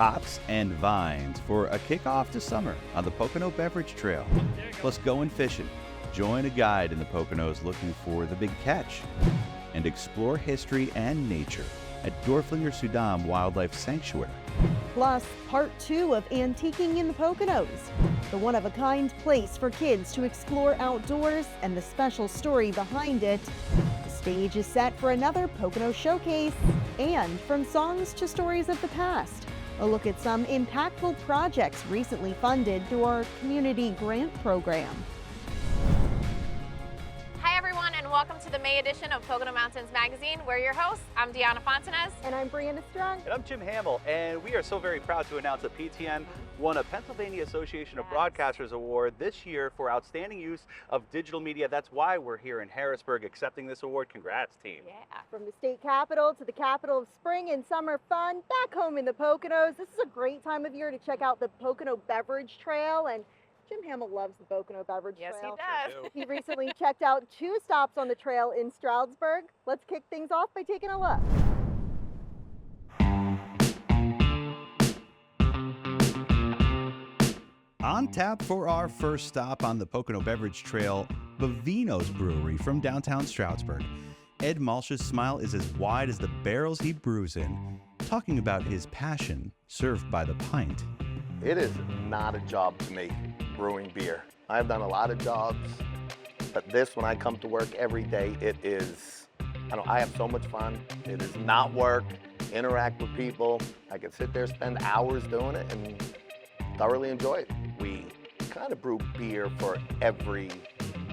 hops and vines for a kickoff to summer on the Pocono Beverage Trail. Plus going fishing, join a guide in the Poconos looking for the big catch, and explore history and nature at Dorflinger-Suydam Wildlife Sanctuary. Plus, part 2 of Antiquing in the Poconos, the one-of-a-kind place for kids to explore outdoors and the special story behind it. The stage is set for another Pocono Showcase, and from songs to stories of the past, a look at some impactful projects recently funded through our community grant program. Hi everyone, and welcome to the May edition of Pocono Mountains Magazine. We're your hosts. I'm Deanna Fontanez. And I'm Brianna Strong. And I'm Jim Hamill, and we are so very proud to announce that PTN won a Pennsylvania Association of Broadcasters Award this year for outstanding use of digital media. That's why we're here in Harrisburg accepting this award. Congrats, team. Yeah. From the state capitol to the capital of spring and summer fun, back home in the Poconos, this is a great time of year to check out the Pocono Beverage Trail, and Jim Hamill loves the Pocono Beverage Trail. Yes, he does. He recently checked out 2 stops on the trail in Stroudsburg. Let's kick things off by taking a look. On tap for our first stop on the Pocono Beverage Trail, Bovino's Brewery from downtown Stroudsburg. Ed Malsh's smile is as wide as the barrels he brews in, talking about his passion served by the pint. It is not a job to me, brewing beer. I've done a lot of jobs, but this, when I come to work every day, it is, I have so much fun. It is not work, interact with people. I can sit there, spend hours doing it, and thoroughly enjoy it. We kind of brew beer for every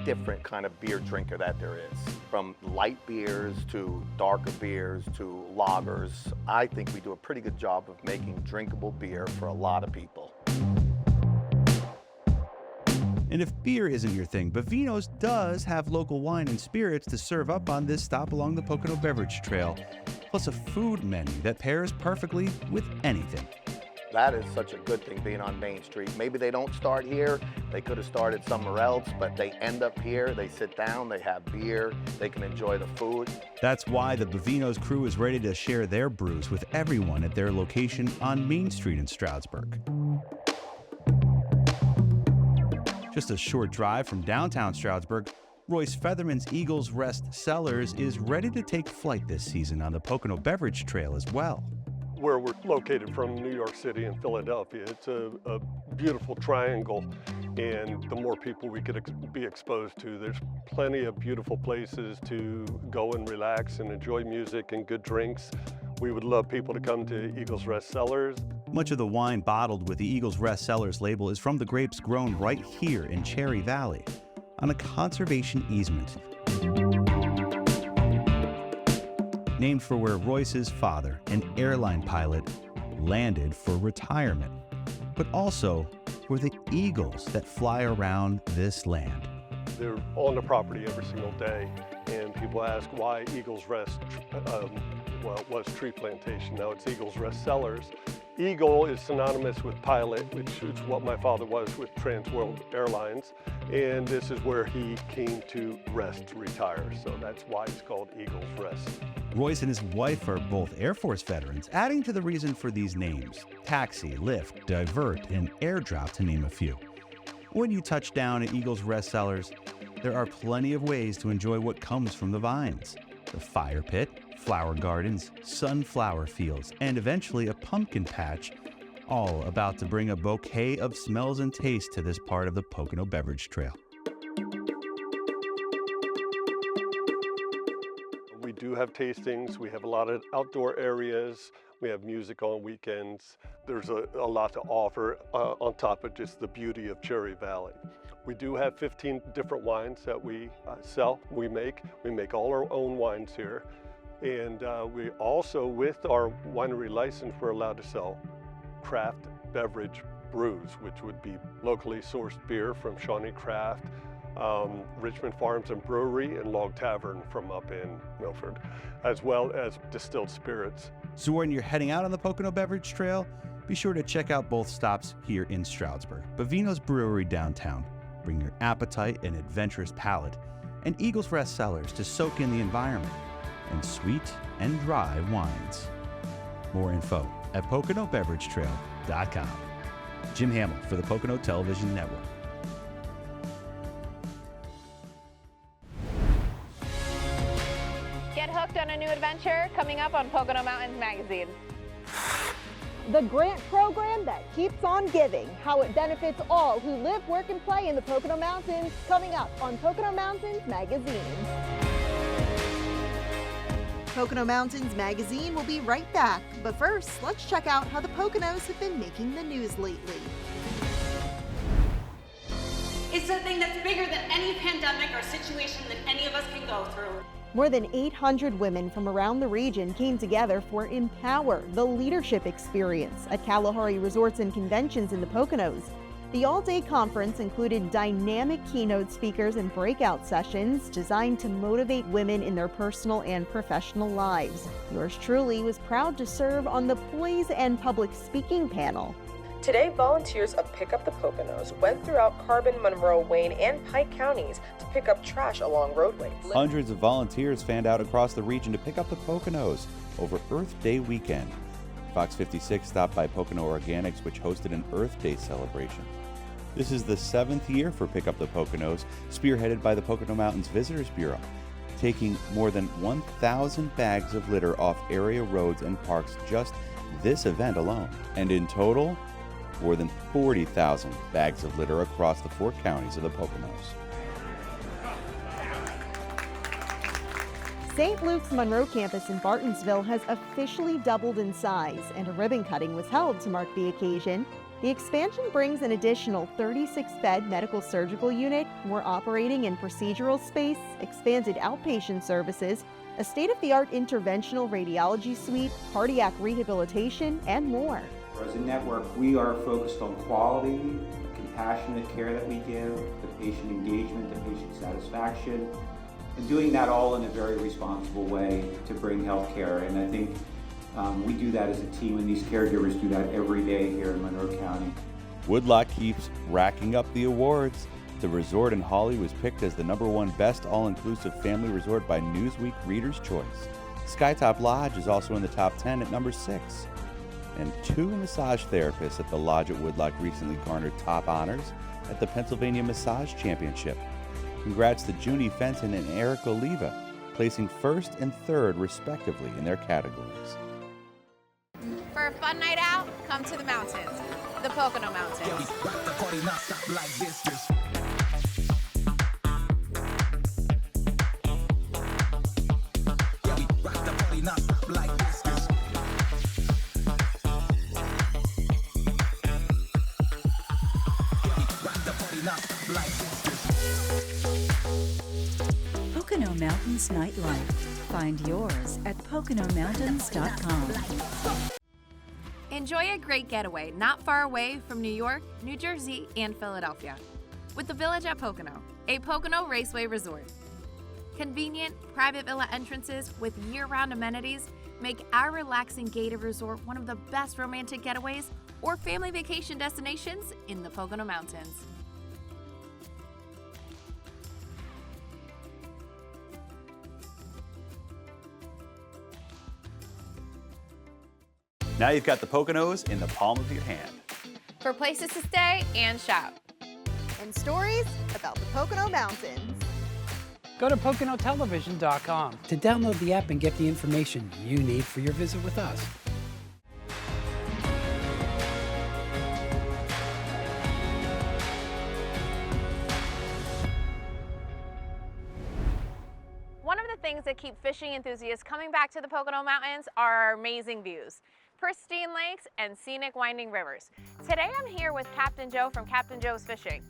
different kind of beer drinker that there is. From light beers to darker beers to lagers. I think we do a pretty good job of making drinkable beer for a lot of people. And if beer isn't your thing, Bovino's does have local wine and spirits to serve up on this stop along the Pocono Beverage Trail, plus a food menu that pairs perfectly with anything. That is such a good thing, being on Main Street. Maybe they don't start here, they could have started somewhere else, but they end up here, they sit down, they have beer, they can enjoy the food. That's why the Bovino's crew is ready to share their brews with everyone at their location on Main Street in Stroudsburg. Just a short drive from downtown Stroudsburg, Royce Featherman's Eagles Rest Cellars is ready to take flight this season on the Pocono Beverage Trail as well. Where we're located from, New York City and Philadelphia, it's a beautiful triangle, and the more people we could be exposed to, there's plenty of beautiful places to go and relax and enjoy music and good drinks. We would love people to come to Eagles Rest Cellars. Much of the wine bottled with the Eagles Rest Cellars label is from the grapes grown right here in Cherry Valley on a conservation easement. Named for where Royce's father, an airline pilot, landed for retirement, but also for the eagles that fly around this land. They're on the property every single day, and people ask why Eagles Rest. Well, it was Tree Plantation, now it's Eagles Rest Cellars. Eagle is synonymous with pilot, which is what my father was with Trans World Airlines, and this is where he came to rest, retire, so that's why it's called Eagles Rest. Royce and his wife are both Air Force veterans, adding to the reason for these names: taxi, lift, divert, and airdrop, to name a few. When you touch down at Eagles Rest Cellars, there are plenty of ways to enjoy what comes from the vines: the fire pit, flower gardens, sunflower fields, and eventually a pumpkin patch, all about to bring a bouquet of smells and tastes to this part of the Pocono Beverage Trail. We do have tastings, we have a lot of outdoor areas, we have music on weekends. There's a lot to offer on top of just the beauty of Cherry Valley. We do have 15 different wines that we sell, we make all our own wines here. And we also, with our winery license, we're allowed to sell craft beverage brews, which would be locally sourced beer from Shawnee Craft, Richmond Farms and Brewery, and Log Tavern from up in Milford, as well as distilled spirits. So when you're heading out on the Pocono Beverage Trail, be sure to check out both stops here in Stroudsburg. Bovino's Brewery downtown. Bring your appetite and adventurous palate, and Eagles Rest Cellars to soak in the environment, and sweet and dry wines. More info at PoconoBeverageTrail.com. Jim Hamill for the Pocono Television Network. Get hooked on a new adventure coming up on Pocono Mountains Magazine. The grant program that keeps on giving, how it benefits all who live, work, and play in the Pocono Mountains, coming up on Pocono Mountains Magazine. Pocono Mountains Magazine will be right back, but first, let's check out how the Poconos have been making the news lately. It's something that's bigger than any pandemic or situation that any of us can go through. More than 800 women from around the region came together for Empower, the Leadership Experience at Kalahari Resorts and Conventions in the Poconos. The all-day conference included dynamic keynote speakers and breakout sessions designed to motivate women in their personal and professional lives. Yours truly was proud to serve on the Poise and Public Speaking panel. Today, volunteers of Pick Up the Poconos went throughout Carbon, Monroe, Wayne, and Pike counties to pick up trash along roadways. Hundreds of volunteers fanned out across the region to pick up the Poconos over Earth Day weekend. Fox 56 stopped by Pocono Organics, which hosted an Earth Day celebration. This is the 7th year for Pick Up the Poconos, spearheaded by the Pocono Mountains Visitors Bureau, taking more than 1,000 bags of litter off area roads and parks just this event alone. And in total, more than 40,000 bags of litter across the 4 counties of the Poconos. St. Luke's Monroe campus in Bartonsville has officially doubled in size, and a ribbon cutting was held to mark the occasion. The expansion brings an additional 36-bed medical surgical unit, more operating and procedural space, expanded outpatient services, a state-of-the-art interventional radiology suite, cardiac rehabilitation, and more. As a network, we are focused on quality, the compassionate care that we give, the patient engagement, the patient satisfaction, and doing that all in a very responsible way to bring health care. And I think we do that as a team, and these caregivers do that every day here in Monroe County. Woodloch keeps racking up the awards. The resort in Hawley was picked as the #1 best all-inclusive family resort by Newsweek Reader's Choice. Skytop Lodge is also in the top 10 at number 6. And 2 massage therapists at the Lodge at Woodloch recently garnered top honors at the Pennsylvania Massage Championship. Congrats to Junie Fenton and Eric Oliva, placing 1st and 3rd respectively in their categories. For a fun night out, come to the mountains, the Pocono Mountains. Pocono Mountains Nightlife. Find yours at PoconoMountains.com. Enjoy a great getaway not far away from New York, New Jersey, and Philadelphia with the Village at Pocono, a Pocono Raceway resort. Convenient, private villa entrances with year-round amenities make our relaxing gated resort one of the best romantic getaways or family vacation destinations in the Pocono Mountains. Now you've got the Poconos in the palm of your hand. For places to stay and shop. And stories about the Pocono Mountains. Go to PoconoTelevision.com to download the app and get the information you need for your visit with us. One of the things that keep fishing enthusiasts coming back to the Pocono Mountains are our amazing views, pristine lakes, and scenic winding rivers. Today I'm here with Captain Joe from Captain Joe's Fishing.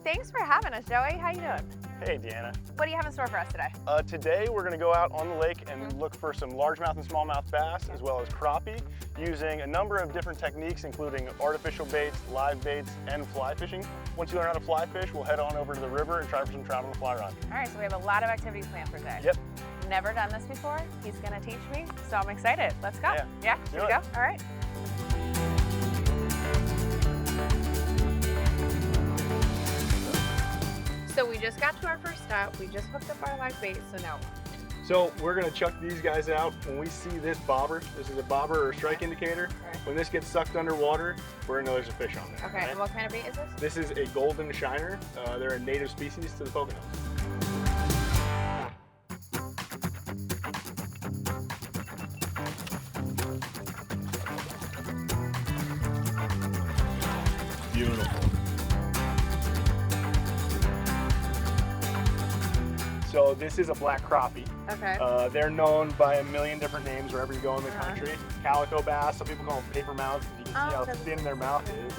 Thanks for having us, Joey. How you doing? Hey, Deanna. What do you have in store for us today? Today we're going to go out on the lake and look for some largemouth and smallmouth bass, as well as crappie, using a number of different techniques, including artificial baits, live baits, and fly fishing. Once you learn how to fly fish, we'll head on over to the river and try for some trout on the fly rod. All right, so we have a lot of activities planned for today. Yep. Never done this before. He's going to teach me, so I'm excited. Let's go. Yeah? Here we go? All right. So we just got to our first stop. We just hooked up our live bait, so now what? So we're gonna chuck these guys out when we see this bobber. This is a bobber or strike indicator. Right. When this gets sucked underwater, we're gonna know there's a fish on there. Okay, right? and what kind of bait is this? This is a golden shiner. They're a native species to the Poconos. Beautiful. So this is a black crappie. Okay. They're known by a million different names wherever you go in the country. Calico bass, some people call them paper mouths. You can see how thin their mouth is.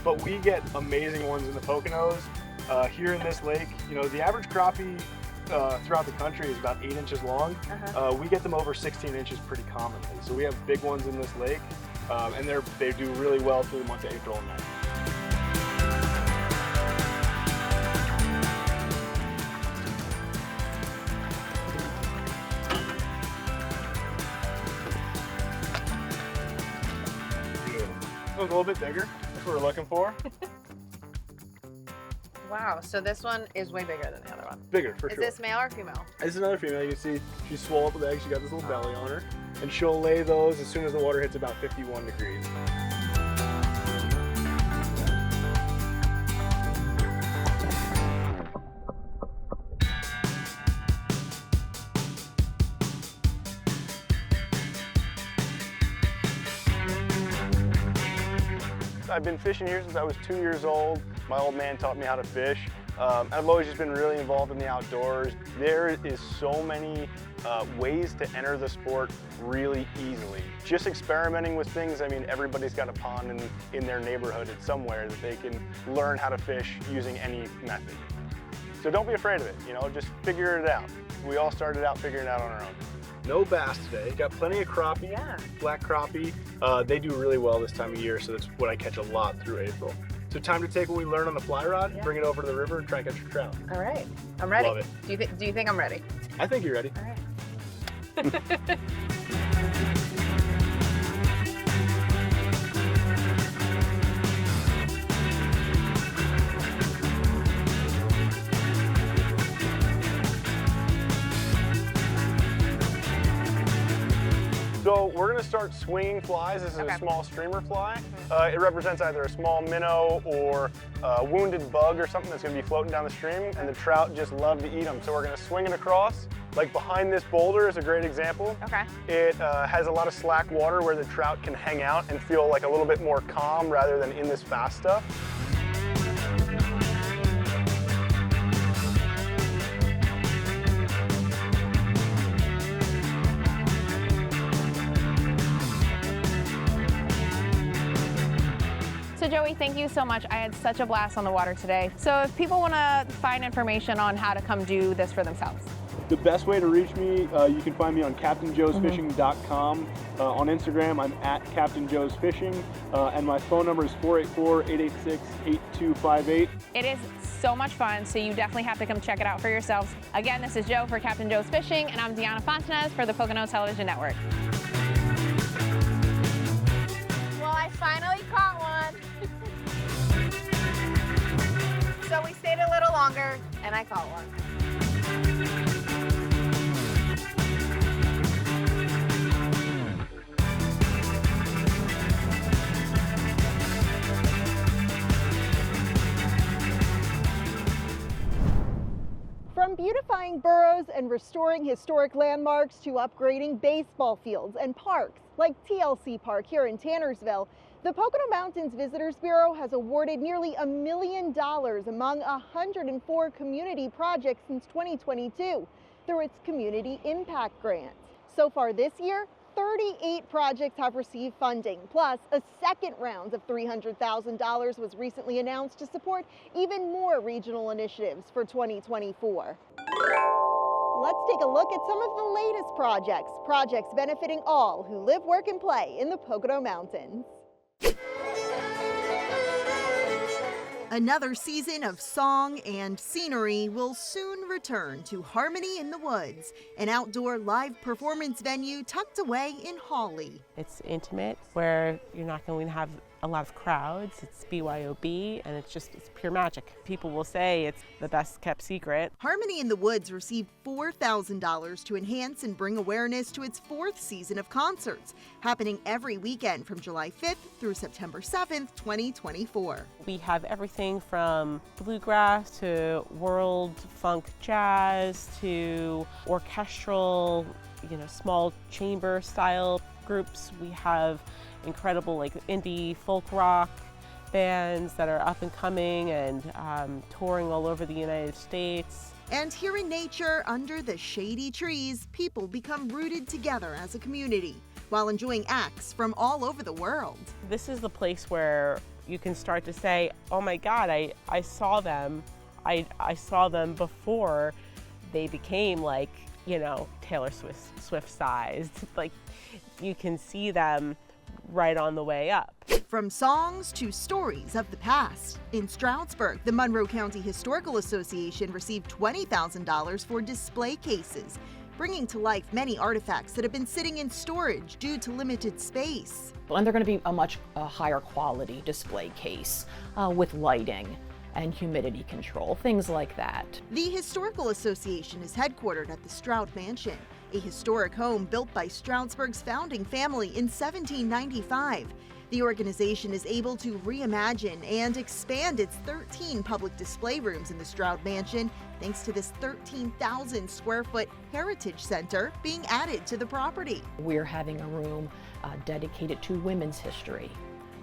But we get amazing ones in the Poconos. Here in this lake, you know, the average crappie throughout the country is about 8 inches long. We get them over 16 inches pretty commonly. So we have big ones in this lake, and they do really well through the month of April and May. A little bit bigger. That's what we're looking for. Wow, so this one is way bigger than the other one. Bigger, for sure. Is this male or female? This is another female. You can see she's swole up with eggs. She got this little belly on her. And she'll lay those as soon as the water hits about 51 degrees. I've been fishing here since I was 2 years old. My old man taught me how to fish. I've always just been really involved in the outdoors. There is so many ways to enter the sport really easily. Just experimenting with things. I mean, everybody's got a pond in their neighborhood somewhere that they can learn how to fish using any method. So don't be afraid of it, you know, just figure it out. We all started out figuring it out on our own. No bass today. Got plenty of crappie, black crappie. They do really well this time of year, so that's what I catch a lot through April. So time to take what we learned on the fly rod, bring it over to the river, and try and catch your trout. All right, I'm ready. Love it. Do you think I'm ready? I think you're ready. All right. So we're going to start swinging flies. This is a small streamer fly. It represents either a small minnow or a wounded bug or something that's going to be floating down the stream, and the trout just love to eat them. So we're going to swing it across. Like behind this boulder is a great example. Okay. It has a lot of slack water where the trout can hang out and feel like a little bit more calm rather than in this fast stuff. So Joey, thank you so much. I had such a blast on the water today. So if people want to find information on how to come do this for themselves. The best way to reach me, you can find me on CaptainJoesFishing.com. On Instagram, I'm at CaptainJoesFishing, and my phone number is 484-886-8258. It is so much fun, so you definitely have to come check it out for yourselves. Again, this is Joe for Captain Joe's Fishing, and I'm Deanna Fontanez for the Pocono Television Network. Well, I finally caught one. So we stayed a little longer, and I caught one. From beautifying boroughs and restoring historic landmarks to upgrading baseball fields and parks like TLC Park here in Tannersville, the Pocono Mountains Visitors Bureau has awarded nearly $1 million among 104 community projects since 2022 through its Community Impact Grant. So far this year, 38 projects have received funding, plus a second round of $300,000 was recently announced to support even more regional initiatives for 2024. Let's take a look at some of the latest projects benefiting all who live, work, and play in the Pocono Mountains. Another season of song and scenery will soon return to Harmony in the Woods, an outdoor live performance venue tucked away in Hawley. It's intimate, where you're not going to have a lot of crowds. It's BYOB, and it's pure magic. People will say it's the best kept secret. Harmony in the Woods received $4,000 to enhance and bring awareness to its 4th season of concerts, happening every weekend from July 5th through September 7th, 2024. We have everything from bluegrass to world funk jazz to orchestral, small chamber style groups. We have incredible indie folk rock bands that are up and coming and touring all over the United States. And here in nature, under the shady trees, people become rooted together as a community while enjoying acts from all over the world. This is the place where you can start to say, oh my God, I saw them. I saw them before they became Taylor Swift sized. You can see them right on the way up. From songs to stories of the past. In Stroudsburg, the Monroe County Historical Association received $20,000 for display cases, bringing to life many artifacts that have been sitting in storage due to limited space. And they're going to be a much higher quality display case with lighting and humidity control, things like that. The Historical Association is headquartered at the Stroud Mansion, a historic home built by Stroudsburg's founding family in 1795. The organization is able to reimagine and expand its 13 public display rooms in the Stroud Mansion thanks to this 13,000 square foot heritage center being added to the property. We're having a room dedicated to women's history.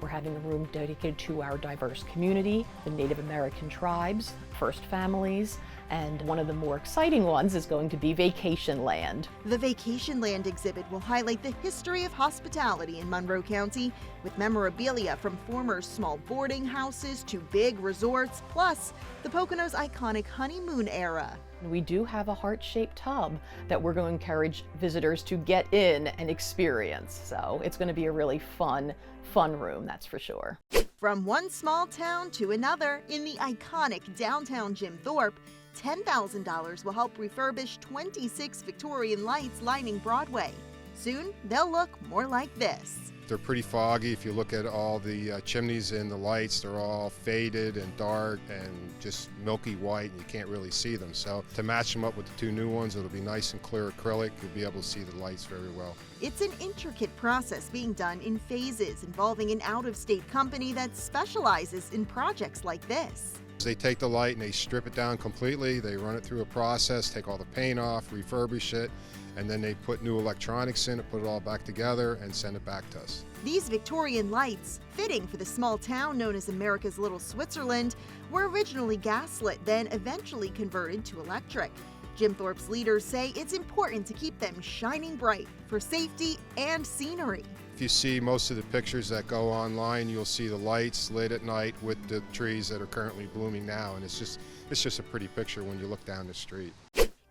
We're having a room dedicated to our diverse community, the Native American tribes, First Families, and one of the more exciting ones is going to be Vacation Land. The Vacation Land exhibit will highlight the history of hospitality in Monroe County with memorabilia from former small boarding houses to big resorts, plus the Poconos' iconic honeymoon era. We do have a heart-shaped tub that we're going to encourage visitors to get in and experience. So it's going to be a really fun room, that's for sure. From one small town to another, in the iconic downtown Jim Thorpe, $10,000 will help refurbish 26 Victorian lights lining Broadway. Soon, they'll look more like this. They're pretty foggy. If you look at all the chimneys and the lights, they're all faded and dark and just milky white, and you can't really see them. So to match them up with the two new ones, it'll be nice and clear acrylic. You'll be able to see the lights very well. It's an intricate process being done in phases involving an out-of-state company that specializes in projects like this. They take the light and they strip it down completely. They run it through a process, take all the paint off, refurbish it, and then they put new electronics in it, put it all back together, and send it back to us. These Victorian lights, fitting for the small town known as America's Little Switzerland, were originally gaslit, then eventually converted to electric. Jim Thorpe's leaders say it's important to keep them shining bright for safety and scenery. If you see most of the pictures that go online, you'll see the lights late at night with the trees that are currently blooming now, and it's just a pretty picture when you look down the street.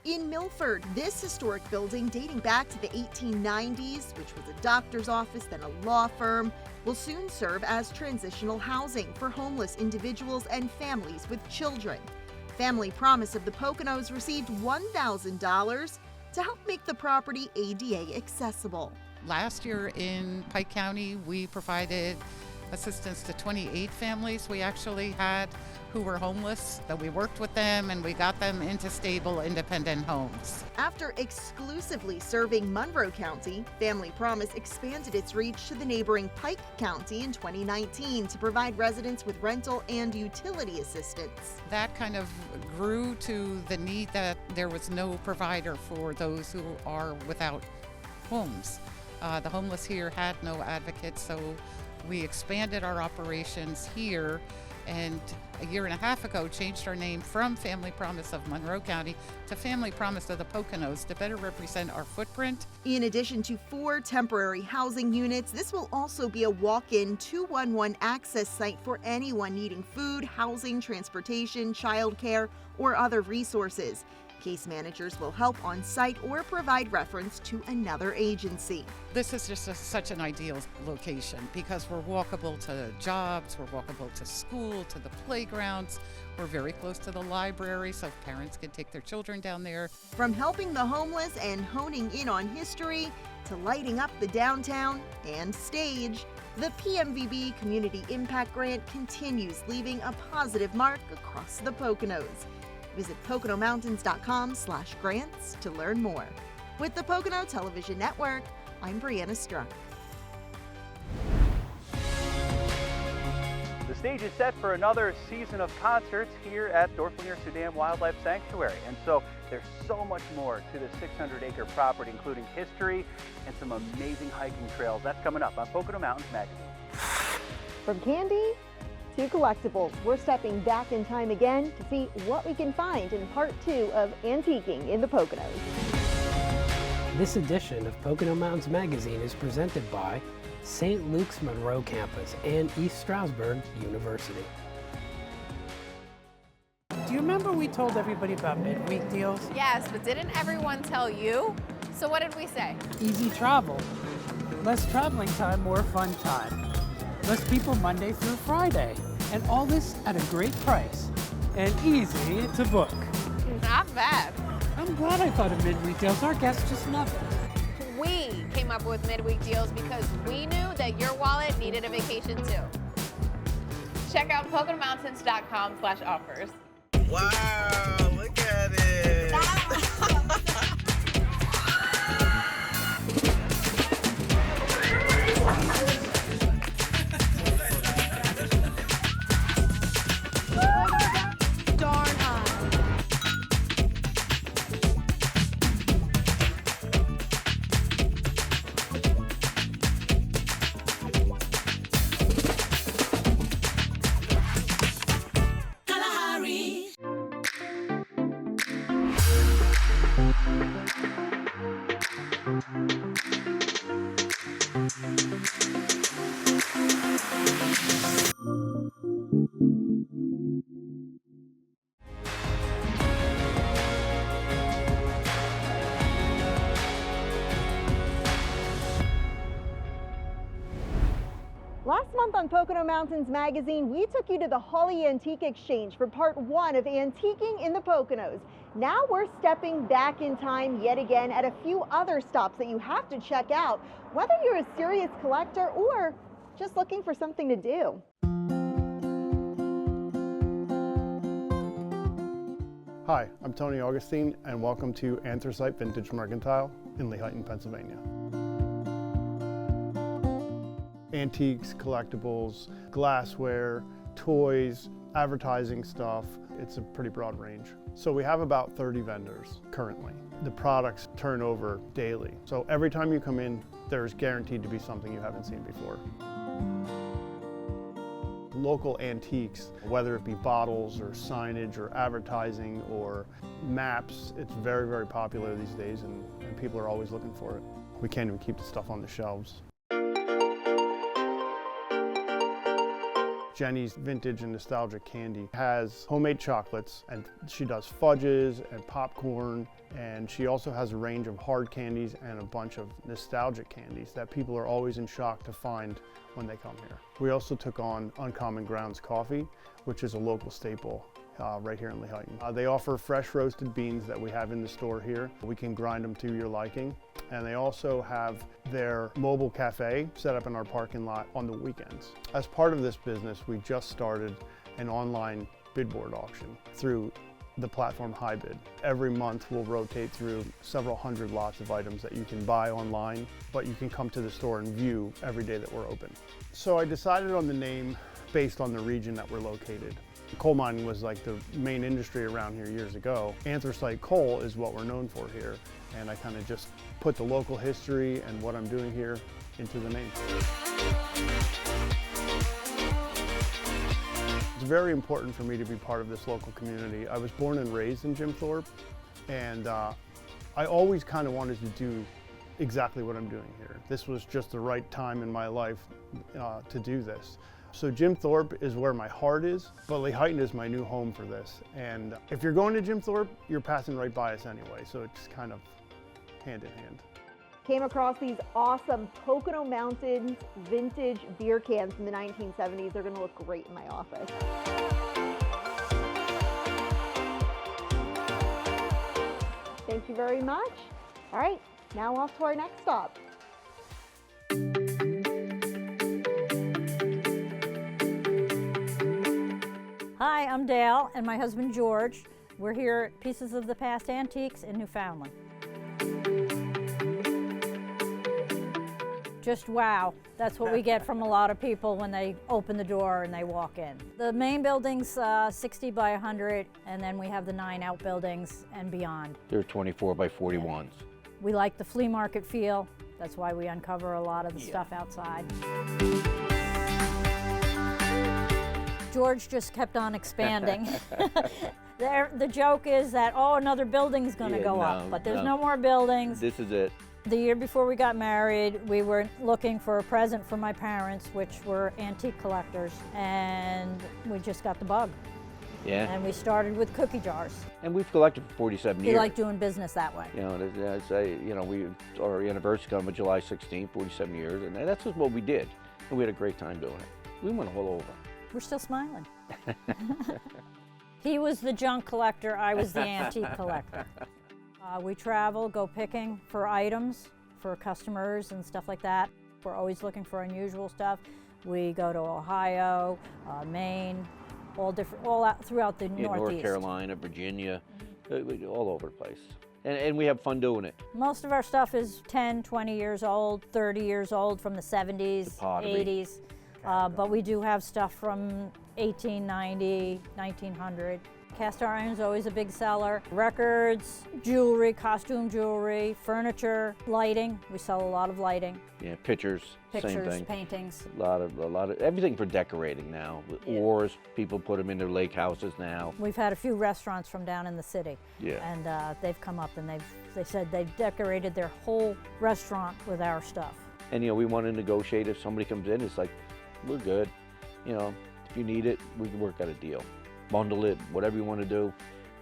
In Milford, this historic building dating back to the 1890s, which was a doctor's office, then a law firm, will soon serve as transitional housing for homeless individuals and families with children. Family Promise of the Poconos received $1,000 to help make the property ADA accessible. Last year in Pike County, we provided assistance to 28 families we actually had who were homeless. So we worked with them and we got them into stable, independent homes. After exclusively serving Monroe County, Family Promise expanded its reach to the neighboring Pike County in 2019 to provide residents with rental and utility assistance. That kind of grew to the need that there was no provider for those who are without homes. The homeless here had no advocates, so we expanded our operations here, and a year and a half ago changed our name from Family Promise of Monroe County to Family Promise of the Poconos to better represent our footprint. In addition to 4 temporary housing units, this will also be a walk-in 211 access site for anyone needing food, housing, transportation, childcare, or other resources. Case managers will help on site or provide reference to another agency. This is just such an ideal location because we're walkable to jobs, we're walkable to school, to the playgrounds. We're very close to the library, so parents can take their children down there. From helping the homeless and honing in on history to lighting up the downtown and stage, the PMVB Community Impact Grant continues leaving a positive mark across the Poconos. Visit PoconoMountains.com/grants to learn more. With the Pocono Television Network, I'm Brianna Strunk. The stage is set for another season of concerts here at Dorflinger-Suydam Wildlife Sanctuary. And so there's so much more to the 600-acre property, including history and some amazing hiking trails. That's coming up on Pocono Mountains Magazine. From candy to collectibles, we're stepping back in time again to see what we can find in part 2 of Antiquing in the Poconos. This edition of Pocono Mountains Magazine is presented by St. Luke's Monroe Campus and East Stroudsburg University. Do you remember we told everybody about midweek deals? Yes, but didn't everyone tell you? So what did we say? Easy travel. Less traveling time, more fun time. Less people Monday through Friday. And all this at a great price. And easy to book. Not bad. I'm glad I thought of midweek deals. Our guests just love it. We came up with midweek deals because we knew that your wallet needed a vacation too. Check out PoconoMountains.com/offers. Wow, look at it. Darn high. Last month on Pocono Mountains Magazine, we took you to the Holly Antique Exchange for part 1 of Antiquing in the Poconos. Now we're stepping back in time yet again at a few other stops that you have to check out, whether you're a serious collector or just looking for something to do. Hi, I'm Tony Augustine, and welcome to Anthracite Vintage Mercantile in Lehighton, Pennsylvania. Antiques, collectibles, glassware, toys, advertising stuff. It's a pretty broad range. So we have about 30 vendors currently. The products turn over daily. So every time you come in, there's guaranteed to be something you haven't seen before. Local antiques, whether it be bottles or signage or advertising or maps, it's very, very popular these days and people are always looking for it. We can't even keep the stuff on the shelves. Jenny's Vintage and Nostalgic Candy has homemade chocolates, and she does fudges and popcorn, and she also has a range of hard candies and a bunch of nostalgic candies that people are always in shock to find when they come here. We also took on Uncommon Grounds Coffee, which is a local staple right here in Lehighton. They offer fresh roasted beans that we have in the store here. We can grind them to your liking. And they also have their mobile cafe set up in our parking lot on the weekends. As part of this business, we just started an online bid board auction through the platform HiBid. Every month we'll rotate through several hundred lots of items that you can buy online, but you can come to the store and view every day that we're open. So I decided on the name based on the region that we're located. Coal mining was like the main industry around here years ago. Anthracite coal is what we're known for here, and I kind of just put the local history and what I'm doing here into the name. It's very important for me to be part of this local community. I was born and raised in Jim Thorpe, and I always kind of wanted to do exactly what I'm doing here. This was just the right time in my life to do this. So Jim Thorpe is where my heart is, but Lehighton is my new home for this. And if you're going to Jim Thorpe, you're passing right by us anyway, so it's kind of hand in hand. Came across these awesome Pocono Mountains vintage beer cans from the 1970s. They're gonna look great in my office. Thank you very much. All right, now off to our next stop. Hi, I'm Dale and my husband George. We're here at Pieces of the Past Antiques in Newfoundland. Just wow. That's what we get from a lot of people when they open the door and they walk in. The main building's 60 by 100, and then we have the 9 outbuildings and beyond. They're 24 by 41s. We like the flea market feel. That's why we uncover a lot of the stuff outside. George just kept on expanding. The joke is that, oh, another building's gonna go up, but there's no more buildings. This is it. The year before we got married, we were looking for a present for my parents, which were antique collectors, and we just got the bug. Yeah. And we started with cookie jars. And we've collected for 47 years. We like doing business that way. You know, I say, you know, our anniversary coming July 16th, 47 years, and that's just what we did. And we had a great time doing it. We went all over. We're still smiling. He was the junk collector, I was the antique collector. We travel, go picking for items for customers and stuff like that. We're always looking for unusual stuff. We go to Ohio, Maine, all out throughout the Northeast. North Carolina, Virginia, all over the place. And we have fun doing it. Most of our stuff is 10, 20 years old, 30 years old from the 70s, 80s. But we do have stuff from 1890, 1900. Cast iron is always a big seller. Records, jewelry, costume jewelry, furniture, lighting. We sell a lot of lighting. Yeah, pictures, same thing. Paintings. A lot of everything for decorating now. Oars, people put them in their lake houses now. We've had a few restaurants from down in the city. Yeah. And they've come up and they said they decorated their whole restaurant with our stuff. And you know, we want to negotiate. If somebody comes in, it's like, we're good. You know, if you need it, we can work out a deal. Bundle it, whatever you want to do,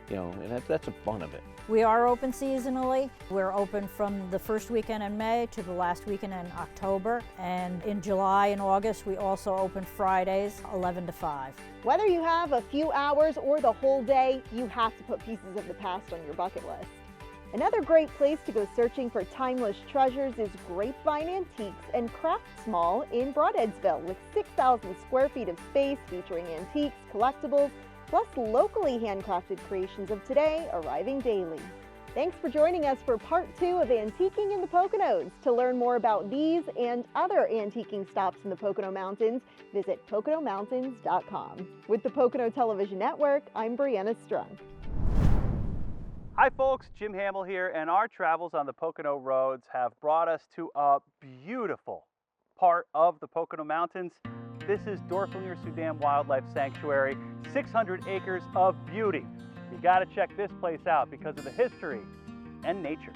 you know, and that's the fun of it. We are open seasonally. We're open from the first weekend in May to the last weekend in October. And in July and August, we also open Fridays, 11 to 5. Whether you have a few hours or the whole day, you have to put Pieces of the Past on your bucket list. Another great place to go searching for timeless treasures is Grapevine Antiques and Crafts Mall in Broadheadsville, with 6,000 square feet of space featuring antiques, collectibles, plus locally handcrafted creations of today arriving daily. Thanks for joining us for part 2 of Antiquing in the Poconos. To learn more about these and other antiquing stops in the Pocono Mountains, visit PoconoMountains.com. With the Pocono Television Network, I'm Brianna Strunk. Hi folks, Jim Hamill here, and our travels on the Pocono roads have brought us to a beautiful part of the Pocono Mountains. This is Dorflinger-Suydam Wildlife Sanctuary, 600 acres of beauty. You gotta check this place out because of the history and nature.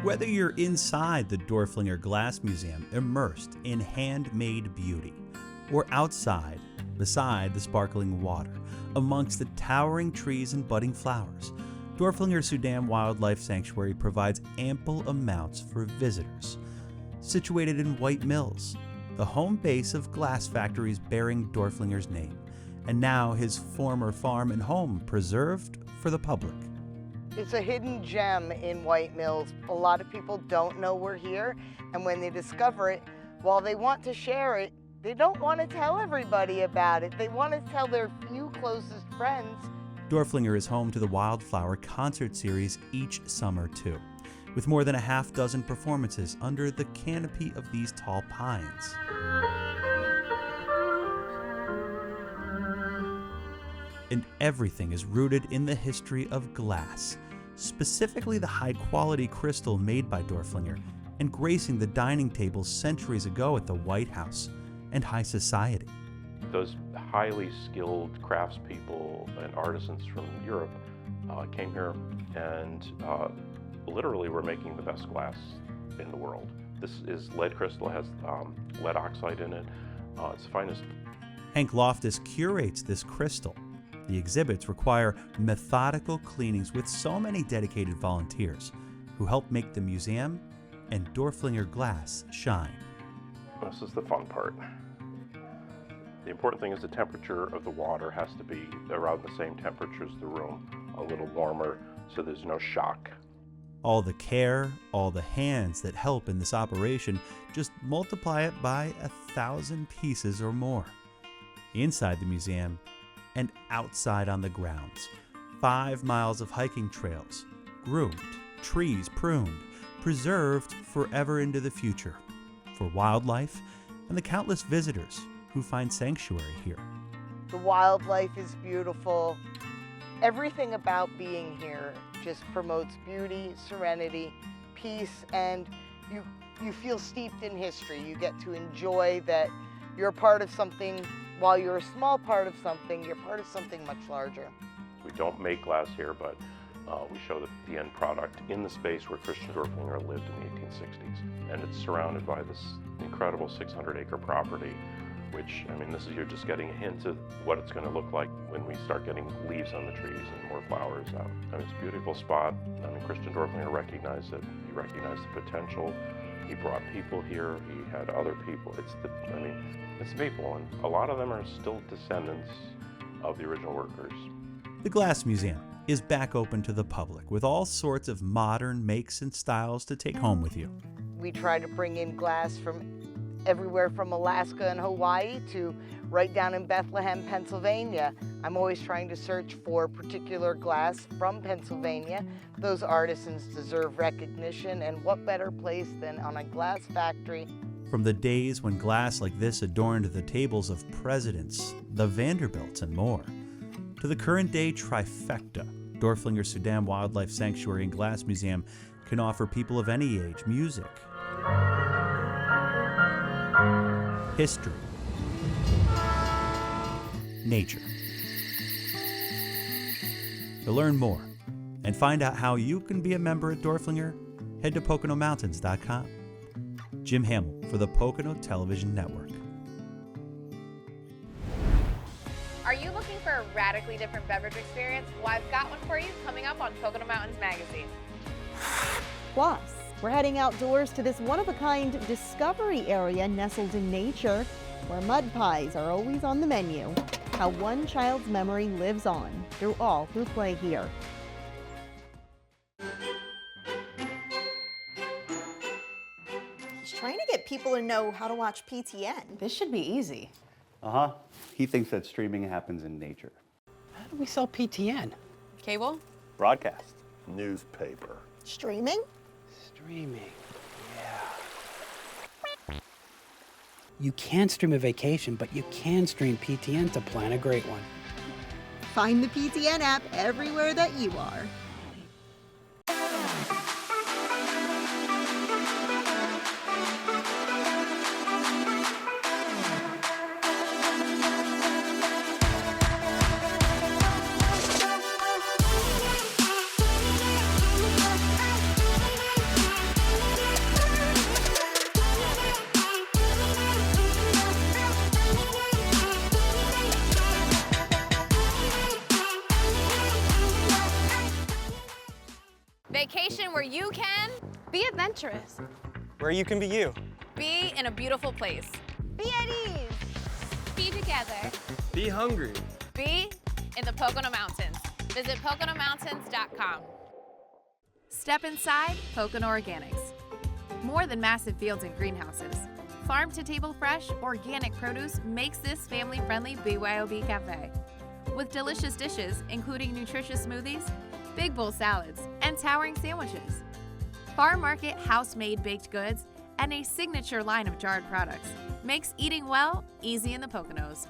Whether you're inside the Dorflinger Glass Museum, immersed in handmade beauty, or outside, beside the sparkling water, amongst the towering trees and budding flowers, Dorflinger-Suydam Wildlife Sanctuary provides ample amounts for visitors. Situated in White Mills, the home base of glass factories bearing Dorflinger's name, and now his former farm and home preserved for the public. It's a hidden gem in White Mills. A lot of people don't know we're here, and when they discover it, while they want to share it, they don't want to tell everybody about it. They want to tell their few closest friends. Dorflinger is home to the Wildflower Concert Series each summer, too, with more than a half-dozen performances under the canopy of these tall pines. And everything is rooted in the history of glass, specifically the high-quality crystal made by Dorflinger and gracing the dining tables centuries ago at the White House and high society. Those highly skilled craftspeople and artisans from Europe came here and literally we're making the best glass in the world. This is lead crystal, has lead oxide in it. It's the finest. Hank Loftus curates this crystal. The exhibits require methodical cleanings with so many dedicated volunteers who help make the museum and Dorflinger glass shine. This is the fun part. The important thing is the temperature of the water has to be around the same temperature as the room, a little warmer, so there's no shock. All the care, all the hands that help in this operation, just multiply it by 1,000 pieces or more. Inside the museum and outside on the grounds, 5 miles of hiking trails, groomed, trees pruned, preserved forever into the future for wildlife and the countless visitors who find sanctuary here. The wildlife is beautiful. Everything about being here just promotes beauty, serenity, peace, and you feel steeped in history. You get to enjoy that you're part of something. While you're a small part of something, you're part of something much larger. We don't make glass here, but we show the end product in the space where Christian Dorflinger lived in the 1860s. And it's surrounded by this incredible 600-acre property, which, I mean, you're just getting a hint of what it's going to look like when we start getting leaves on the trees and more flowers out. I mean, it's a beautiful spot. I mean, Christian Dorflinger recognized it. He recognized the potential. He brought people here. He had other people. It's the people, and a lot of them are still descendants of the original workers. The Glass Museum is back open to the public with all sorts of modern makes and styles to take home with you. We try to bring in glass from everywhere from Alaska and Hawaii to right down in Bethlehem, Pennsylvania. I'm always trying to search for particular glass from Pennsylvania. Those artisans deserve recognition, and what better place than on a glass factory. From the days when glass like this adorned the tables of presidents, the Vanderbilts, and more, to the current day trifecta, Dorflinger-Suydam Wildlife Sanctuary and Glass Museum can offer people of any age music, history, nature. To learn more and find out how you can be a member at Dorflinger, head to PoconoMountains.com. Jim Hamill for the Pocono Television Network. Are you looking for a radically different beverage experience? Well, I've got one for you coming up on Pocono Mountains Magazine. Plus, we're heading outdoors to this one-of-a-kind discovery area nestled in nature, where mud pies are always on the menu. How one child's memory lives on through all who play here. He's trying to get people to know how to watch PTN. This should be easy. He thinks that streaming happens in nature. How do we sell PTN? Cable? Broadcast. Newspaper. Streaming? Streaming, yeah. You can't stream a vacation, but you can stream PTN to plan a great one. Find the PTN app everywhere that you are. Vacation where you can Be adventurous. Where you can be you. be in a beautiful place. Be at ease. Be together. Be hungry. Be in the Pocono Mountains. Visit PoconoMountains.com. Step inside Pocono Organics. More than massive fields and greenhouses. Farm-to-table fresh, organic produce makes this family-friendly BYOB cafe. With delicious dishes, including nutritious smoothies, big bowl salads, and towering sandwiches. Farm market house-made baked goods and a signature line of jarred products makes eating well easy in the Poconos.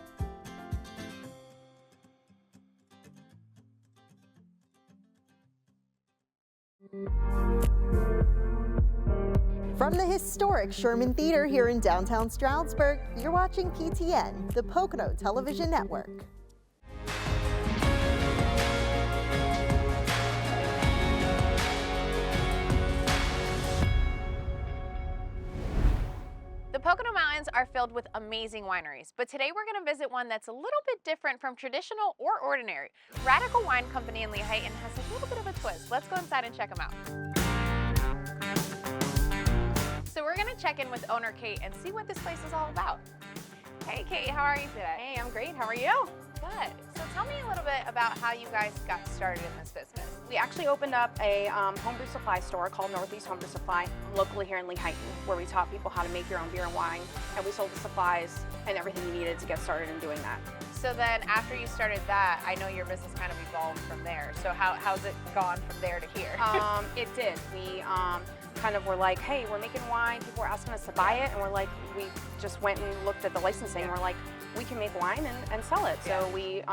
From the historic Sherman Theater here in downtown Stroudsburg, you're watching PTN, the Pocono Television Network. Pocono Mountains are filled with amazing wineries, but today we're going to visit one that's a little bit different from traditional or ordinary. Radical Wine Company in Lehighton has a little bit of a twist. Let's go inside and check them out. So we're going to check in with owner Kate and see what this place is all about. Hey Kate, how are you today? Hey, I'm great. How are you? Good. So tell me a little bit about how you guys got started in this business. We actually opened up a homebrew supply store called Northeast Homebrew Supply locally here in Lehighton, where we taught people how to make your own beer and wine, and we sold the supplies and everything you needed to get started in doing that. So then after you started that, I know your business kind of evolved from there. So how's it gone from there to here? It did. We kind of were like, hey, we're making wine. People were asking us to buy it, and we're like, we just went and looked at the licensing. We're like, we can make wine and sell it. So we,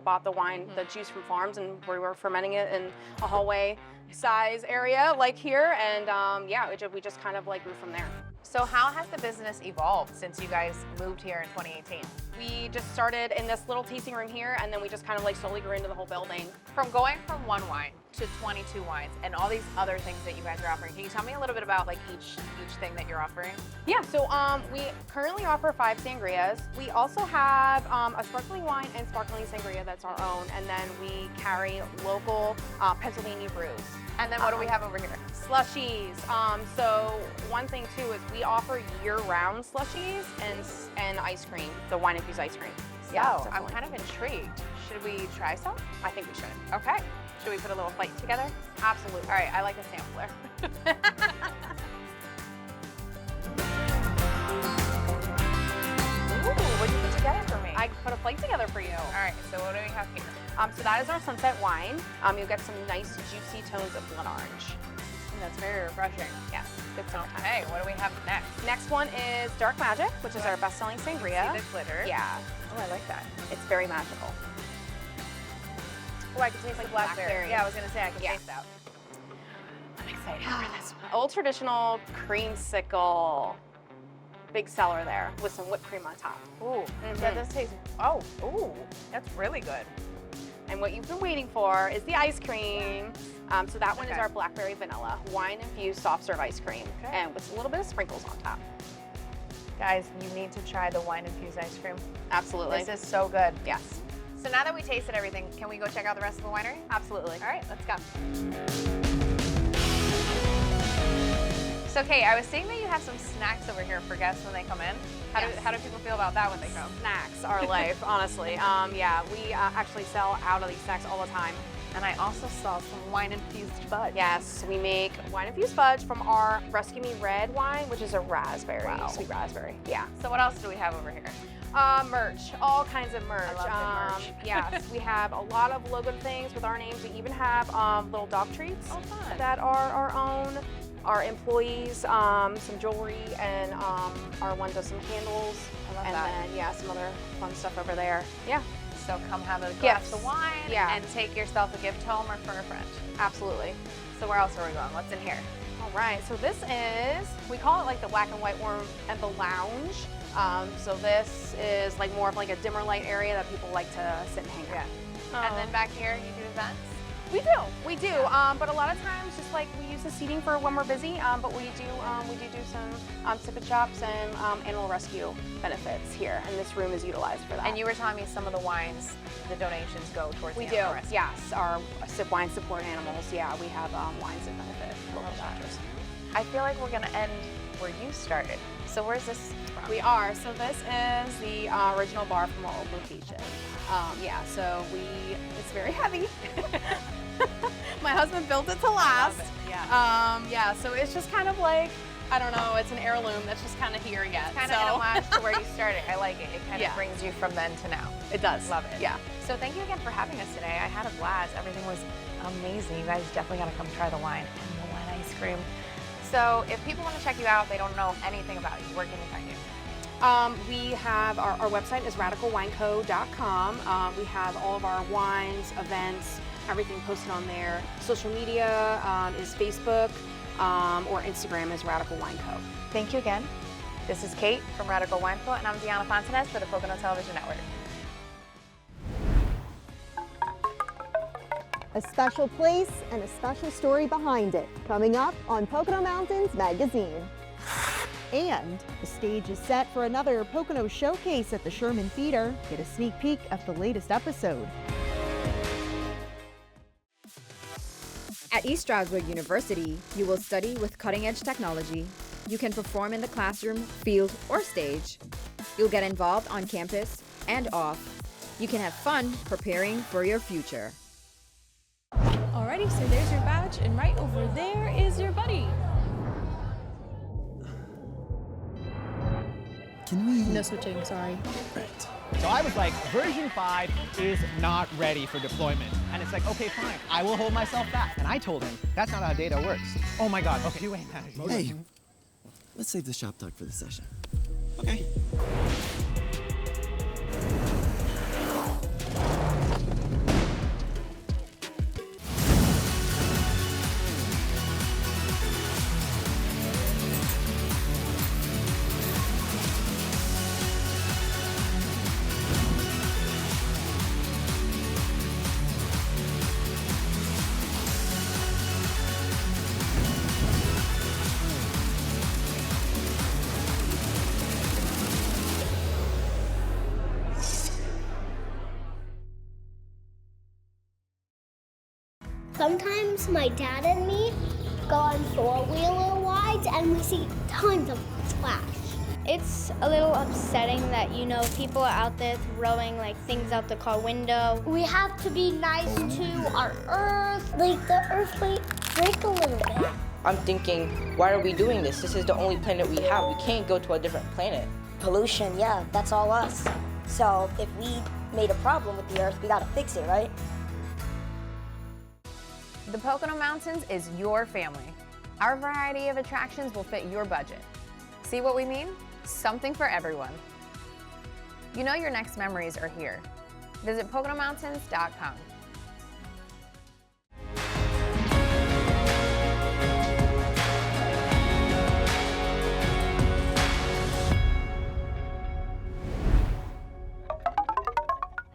bought the wine, the juice from farms, and we were fermenting it in a hallway size area like here. And we just kind of like grew from there. So how has the business evolved since you guys moved here in 2018? We just started in this little tasting room here, and then we just kind of like slowly grew into the whole building. From going from one wine to 22 wines and all these other things that you guys are offering, can you tell me a little bit about like each thing that you're offering? Yeah, so we currently offer 5 sangrias. We also have a sparkling wine and sparkling sangria that's our own, and then we carry local Pennsylvania brews. And then what do we have over here? Slushies. So one thing too is we offer year-round slushies and ice cream, the wine-infused ice cream. So I'm kind of intrigued. Should we try some? I think we should. Okay. Should we put a little plate together? Absolutely. All right, I like a sampler. Ooh, what did you put together for me? I put a plate together for you. All right, so what do we have here? So that is our sunset wine. You'll get some nice juicy tones of blood orange. And that's very refreshing. Yes, good summertime. Okay, what do we have next? Next one is Dark Magic, which is our best-selling sangria. See the glitter? Yeah. Oh, I like that. It's very magical. Oh, I can taste like blackberry. Yeah, I was gonna say I can taste that. I'm excited for this one. Old traditional creamsicle. Big Cellar there with some whipped cream on top. Ooh, that does taste, ooh, that's really good. And what you've been waiting for is the ice cream. So that one is our blackberry vanilla wine-infused soft serve ice cream, and with a little bit of sprinkles on top. Guys, you need to try the wine-infused ice cream. Absolutely. This is so good. Yes. So now that we tasted everything, can we go check out the rest of the winery? Absolutely. All right, let's go. So Kate, I was seeing that you have some snacks over here for guests when they come in. How do people feel about that when they come? Snacks are life, honestly. We actually sell out of these snacks all the time. And I also saw some wine-infused fudge. Yes, we make wine-infused fudge from our Rescue Me Red wine, which is a raspberry, sweet raspberry. Yeah. So what else do we have over here? Merch, all kinds of merch. I love good merch. Yes, we have a lot of logo things with our names. We even have little dog treats that are our own. Our employees, some jewelry, and our one does some candles. I love and that. then, some other fun stuff over there. Yeah. So come have a glass of wine and take yourself a gift home or for a friend. Absolutely. So where else are we going? What's in here? All right, so this is, we call it like the black and white room and the lounge. So this is like more of like a dimmer light area that people like to sit and hang out. And then back here, you do events? We do, but a lot of times just like we use the seating for when we're busy, but we do some sip and shops and animal rescue benefits here, and this room is utilized for that. And you were telling me some of the wines, the donations go towards we the do, animal rescue. yes, our sip wine support animals, we have wines that benefit local shelters. I feel like we're gonna end where you started. So where's this from? We are, so this is the original bar from our old location. It's very heavy. My husband built it to last. So it's just kind of like, I don't know, it's an heirloom that's just kind of here yet. It's kind of an homage to where you started. I like it. It kind of brings you from then to now. It does. Love it. Yeah. So thank you again for having us today. I had a blast. Everything was amazing. You guys definitely got to come try the wine and the wine ice cream. So if people want to check you out, they don't know anything about you, where can they find you? We have our website is radicalwineco.com. We have all of our wines, events, everything posted on there. Social media is Facebook, or Instagram is Radical Wine Co. Thank you again. This is Kate from Radical Wine Co, and I'm Deanna Fontanez for the Pocono Television Network. A special place and a special story behind it, coming up on Pocono Mountains Magazine. And the stage is set for another Pocono Showcase at the Sherman Theater. Get a sneak peek of the latest episode. At East Stroudsburg University, you will study with cutting-edge technology. You can perform in the classroom, field, or stage. You'll get involved on campus and off. You can have fun preparing for your future. Alrighty, so there's your badge, and right over there is your buddy. Can we? No switching, sorry. Right. So I was like, version 5 is not ready for deployment. And it's like, okay, fine, I will hold myself back. And I told him, that's not how data works. Oh my God, okay, QA manager. Hey, let's save the shop talk for the session. Okay. Sometimes my dad and me go on four-wheeler rides and we see tons of splash. It's a little upsetting that, you know, people are out there throwing like things out the car window. We have to be nice to our Earth. Like the Earth might break a little bit. I'm thinking, why are we doing this? This is the only planet we have. We can't go to a different planet. Pollution, yeah, that's all us. So if we made a problem with the Earth, we gotta fix it, right? The Pocono Mountains is your family. Our variety of attractions will fit your budget. See what we mean? Something for everyone. You know your next memories are here. Visit PoconoMountains.com.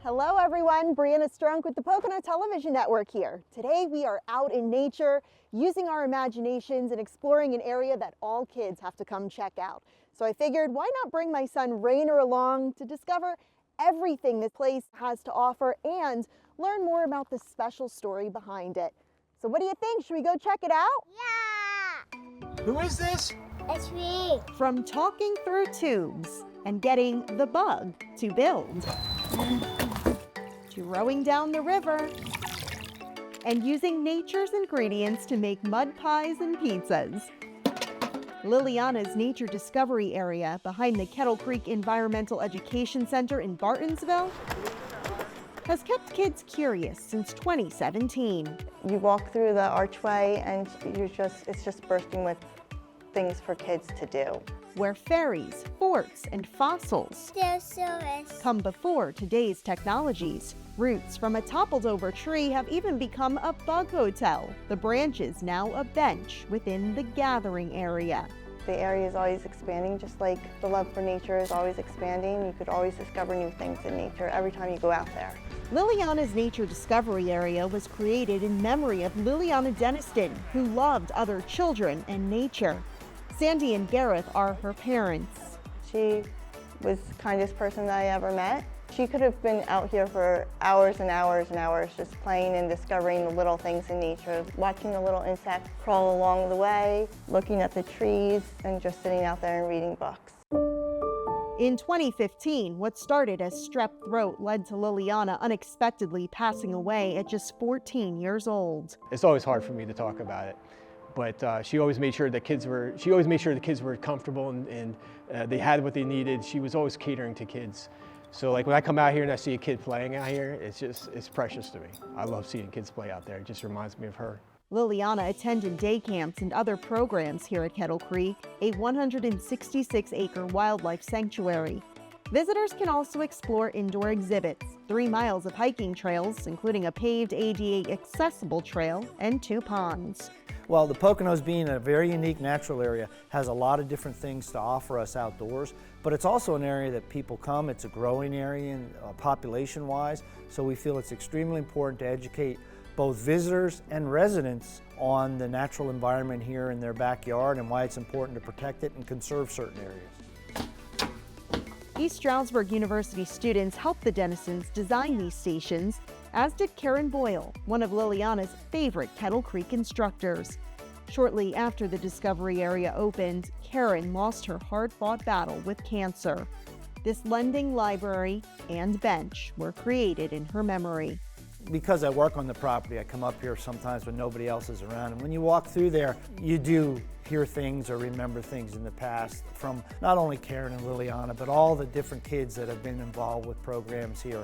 Hello everyone, Brianna Strunk with the Pocono Television Network here. Today we are out in nature, using our imaginations and exploring an area that all kids have to come check out. So I figured, why not bring my son Rainer along to discover everything this place has to offer and learn more about the special story behind it. So what do you think? Should we go check it out? Yeah! Who is this? It's me. From talking through tubes and getting the bug to build, to rowing down the river, and using nature's ingredients to make mud pies and pizzas. Lilliana's Nature Discovery Area behind the Kettle Creek Environmental Education Center in Bartonsville has kept kids curious since 2017. You walk through the archway and it's just bursting with things for kids to do. Where fairies, forts, and fossils come before today's technologies. Roots from a toppled-over tree have even become a bug hotel. The branch is now a bench within the gathering area. The area is always expanding, just like the love for nature is always expanding. You could always discover new things in nature every time you go out there. Lilliana's Nature Discovery Area was created in memory of Lilliana Deniston, who loved other children and nature. Sandy and Gareth are her parents. She was the kindest person that I ever met. She could have been out here for hours and hours and hours just playing and discovering the little things in nature, watching the little insects crawl along the way, looking at the trees, and just sitting out there and reading books. In 2015, what started as strep throat led to Lilliana unexpectedly passing away at just 14 years old. It's always hard for me to talk about it. But she always made sure the kids were comfortable and they had what they needed. She was always catering to kids. So like when I come out here and I see a kid playing out here, it's precious to me. I love seeing kids play out there. It just reminds me of her. Lilliana attended day camps and other programs here at Kettle Creek, a 166-acre wildlife sanctuary. Visitors can also explore indoor exhibits, 3 miles of hiking trails, including a paved ADA accessible trail, and 2 ponds. Well, the Poconos, being a very unique natural area, has a lot of different things to offer us outdoors, but it's also an area that people come. It's a growing area population-wise, so we feel it's extremely important to educate both visitors and residents on the natural environment here in their backyard and why it's important to protect it and conserve certain areas. East Stroudsburg University students helped the Dennisons design these stations, as did Karen Boyle, one of Lilliana's favorite Kettle Creek instructors. Shortly after the Discovery area opened, Karen lost her hard-fought battle with cancer. This lending library and bench were created in her memory. Because I work on the property, I come up here sometimes when nobody else is around. And when you walk through there, you do hear things or remember things in the past from not only Karen and Lilliana, but all the different kids that have been involved with programs here.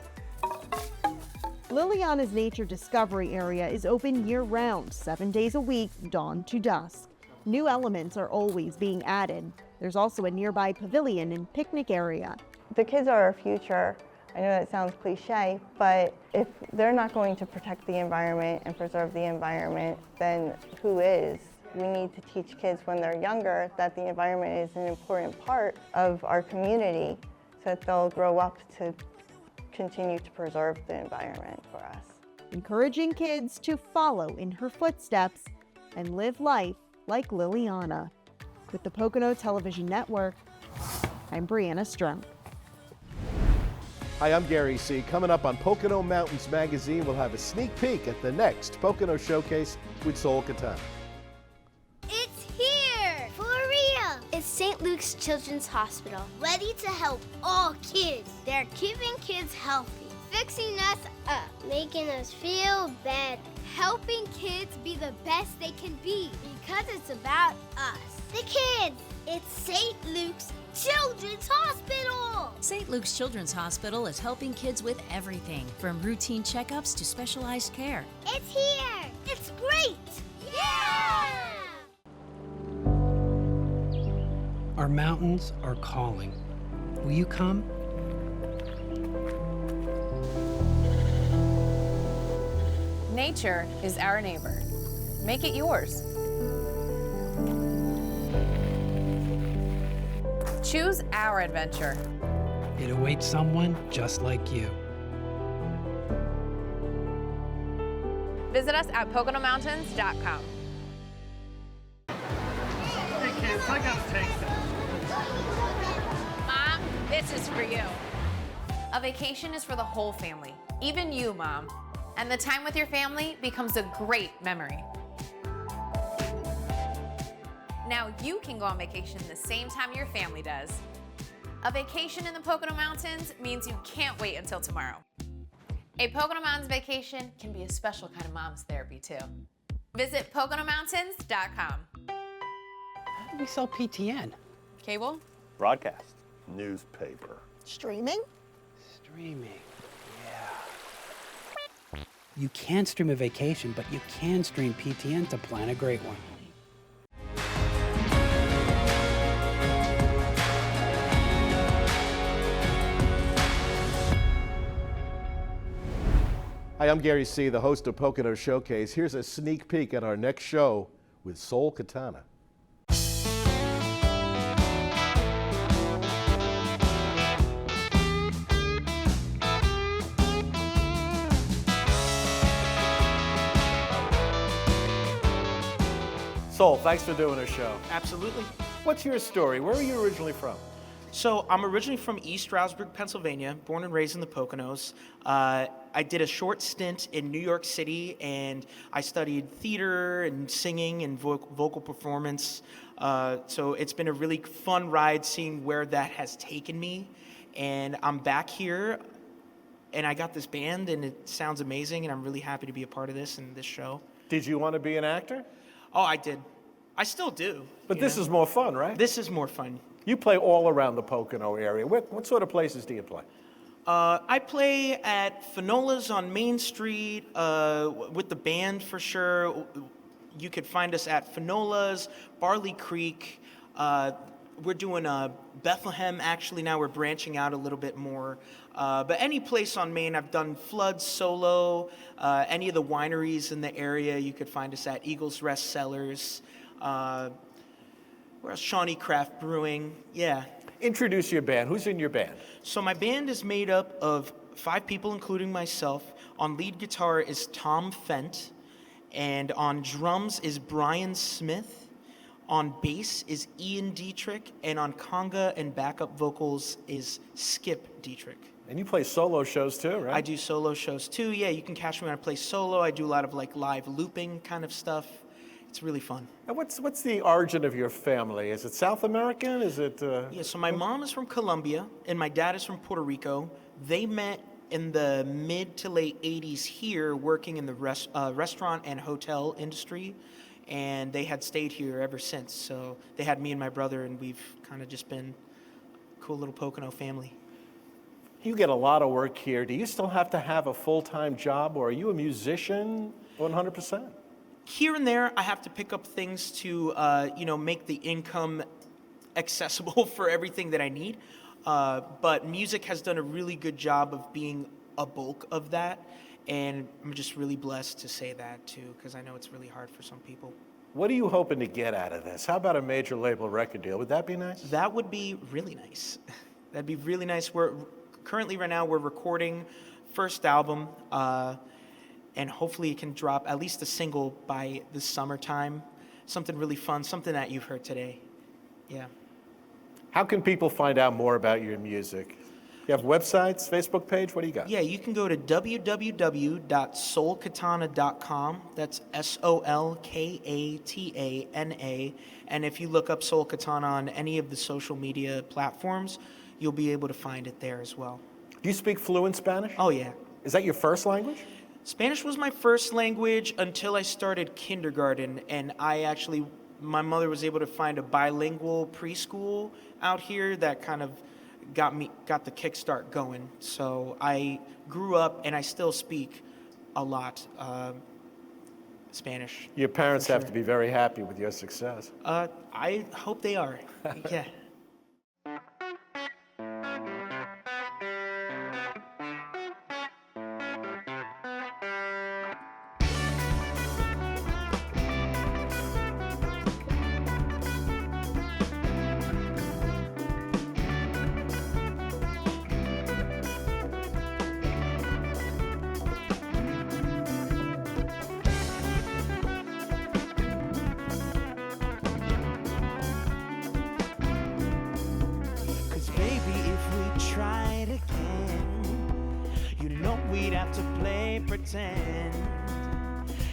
Lilliana's Nature Discovery area is open year-round, 7 days a week, dawn to dusk. New elements are always being added. There's also a nearby pavilion and picnic area. The kids are our future. I know that sounds cliche, but if they're not going to protect the environment and preserve the environment, then who is? We need to teach kids when they're younger that the environment is an important part of our community so that they'll grow up to continue to preserve the environment for us. Encouraging kids to follow in her footsteps and live life like Lilliana. With the Pocono Television Network, I'm Brianna Strunk. Hi, I'm Gary C. Coming up on Pocono Mountains Magazine, we'll have a sneak peek at the next Pocono Showcase with Sol Katana. It's here! For real! It's St. Luke's Children's Hospital, ready to help all kids. They're keeping kids healthy, fixing us up, making us feel better, helping kids be the best they can be, because it's about us. The kids! It's St. Luke's Children's Hospital! St. Luke's Children's Hospital is helping kids with everything, from routine checkups to specialized care. It's here! It's great! Yeah! Our mountains are calling. Will you come? Nature is our neighbor. Make it yours. Choose our adventure. It awaits someone just like you. Visit us at PoconoMountains.com. Hey kids, I gotta take that. Mom, this is for you. A vacation is for the whole family, even you, Mom. And the time with your family becomes a great memory. Now you can go on vacation the same time your family does. A vacation in the Pocono Mountains means you can't wait until tomorrow. A Pocono Mountains vacation can be a special kind of mom's therapy too. Visit PoconoMountains.com. How do we sell PTN? Cable? Broadcast. Newspaper. Streaming? Streaming, yeah. You can stream a vacation, but you can stream PTN to plan a great one. Hi, I'm Gary C., the host of Pocono Showcase. Here's a sneak peek at our next show with Sol Katana. Sol, thanks for doing our show. Absolutely. What's your story? Where are you originally from? So I'm originally from East Stroudsburg, Pennsylvania, born and raised in the Poconos. I did a short stint in New York City, and I studied theater and singing and vocal performance. So it's been a really fun ride seeing where that has taken me. And I'm back here, and I got this band, and it sounds amazing, and I'm really happy to be a part of this and this show. Did you want to be an actor? Oh, I did. I still do. But this is more fun, right? This is more fun. You play all around the Pocono area. What sort of places do you play? I play at Fenola's on Main Street with the band for sure. You could find us at Fenola's, Barley Creek. We're doing Bethlehem actually now. We're branching out a little bit more. But any place on Main, I've done Flood solo. Any of the wineries in the area, you could find us at Eagles Rest Cellars. Where else? Shawnee Craft Brewing, yeah. Introduce your band. Who's in your band? So my band is made up of 5 people, including myself. On lead guitar is Tom Fent, and on drums is Brian Smith. On bass is Ian Dietrich, and on conga and backup vocals is Skip Dietrich. And you play solo shows too, right? I do solo shows too. Yeah, you can catch me when I play solo. I do a lot of like live looping kind of stuff. It's really fun. And what's the origin of your family? Is it South American? Is it? Yeah, so my mom is from Colombia and my dad is from Puerto Rico. They met in the mid to late 80s here working in the restaurant and hotel industry, and they had stayed here ever since. So they had me and my brother, and we've kind of just been a cool little Pocono family. You get a lot of work here. Do you still have to have a full-time job, or are you a musician 100%? Here and there, I have to pick up things to, make the income accessible for everything that I need. But music has done a really good job of being a bulk of that. And I'm just really blessed to say that, too, because I know it's really hard for some people. What are you hoping to get out of this? How about a major label record deal? Would that be nice? That would be really nice. That'd be really nice. We're currently, right now, we're recording first album. And hopefully it can drop at least a single by the summertime. Something really fun, something that you've heard today. Yeah. How can people find out more about your music? You have websites, Facebook page? What do you got? Yeah, you can go to www.solkatana.com. That's SOLKATANA. And if you look up Sol Katana on any of the social media platforms, you'll be able to find it there as well. Do you speak fluent Spanish? Oh, yeah. Is that your first language? Spanish was my first language until I started kindergarten, and my mother was able to find a bilingual preschool out here that kind of got the kickstart going. So I grew up, and I still speak a lot Spanish. Your parents have to be very happy with your success. I hope they are. Yeah.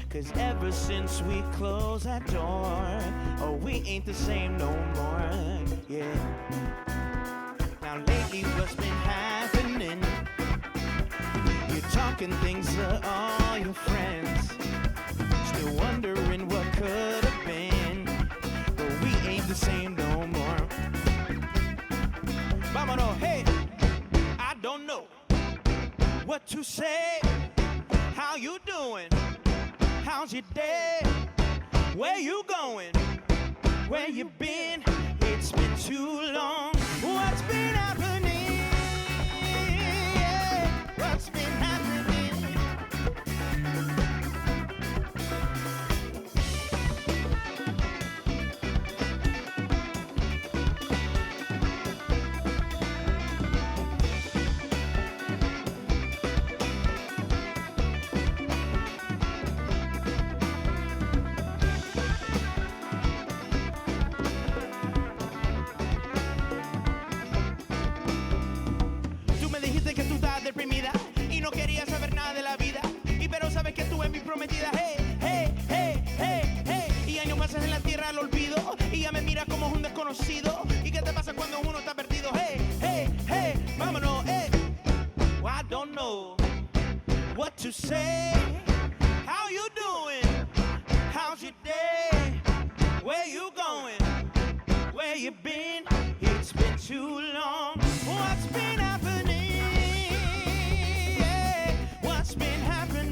Cause ever since we closed that door, oh, we ain't the same no more, yeah. Now lately what's been happening? You're talking things to all your friends, still wondering what could have been, but we ain't the same no more. Vámonos, hey, I don't know what to say. How you doing? How's your day? Where you going? Where you been? It's been too long. What's been happening? Yeah. What's been happening? ¿Y qué te pasa cuando uno está perdido? Hey, hey, hey, vámonos, hey. Well, I don't know what to say. How you doing? How's your day? Where you going? Where you been? It's been too long. What's been happening? Yeah, what's been happening?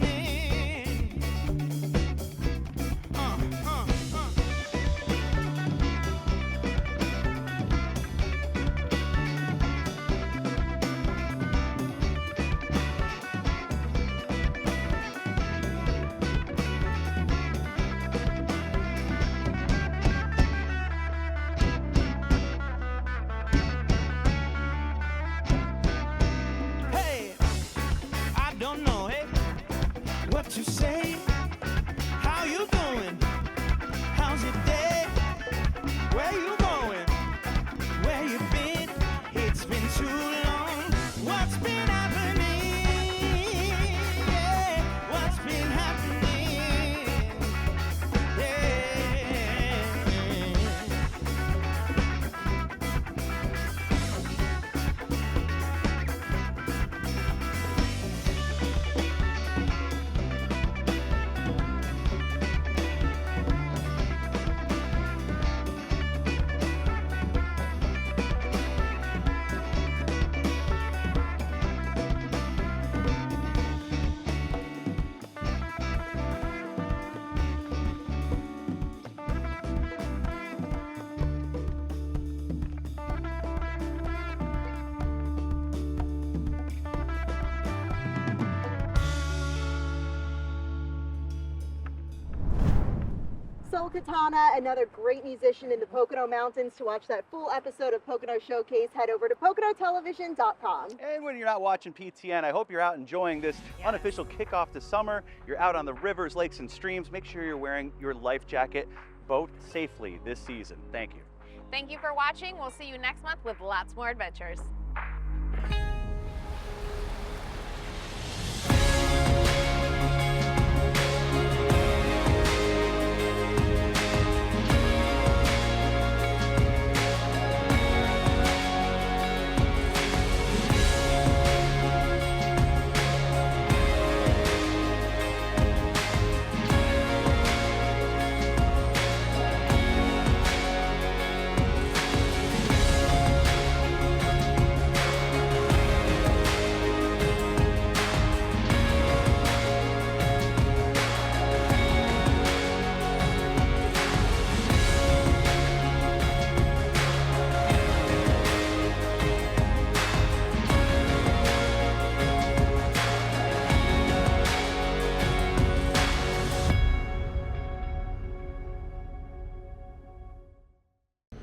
Katana, another great musician in the Pocono Mountains. To watch that full episode of Pocono Showcase, head over to PoconoTelevision.com. And when you're not watching PTN, I hope you're out enjoying this unofficial kickoff to summer. You're out on the rivers, lakes, and streams. Make sure you're wearing your life jacket. Boat safely this season. Thank you. Thank you for watching. We'll see you next month with lots more adventures.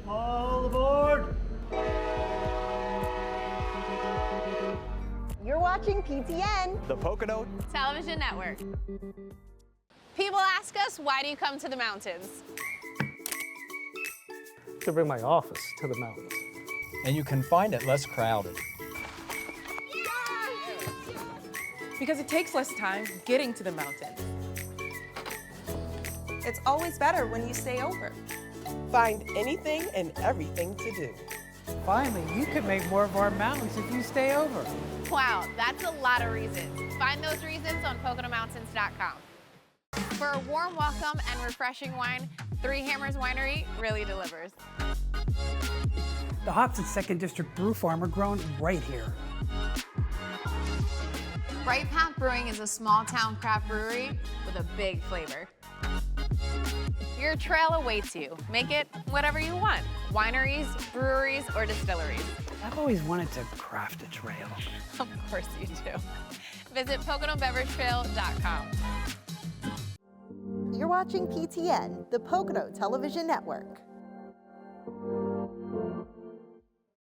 All aboard! You're watching PTN, the Pocono Television Network. People ask us, why do you come to the mountains? To bring my office to the mountains. And you can find it less crowded. Because it takes less time getting to the mountain. It's always better when you stay over. Find anything and everything to do. Finally, you can make more of our mountains if you stay over. Wow, that's a lot of reasons. Find those reasons on PoconoMountains.com. For a warm welcome and refreshing wine, Three Hammers Winery really delivers. The hops at 2nd District Brew Farm are grown right here. Bright Path Brewing is a small town craft brewery with a big flavor. Your trail awaits you. Make it whatever you want. Wineries, breweries, or distilleries. I've always wanted to craft a trail. Of course you do. Visit PoconoBeverageTrail.com. you're watching PTN, the Pocono Television Network.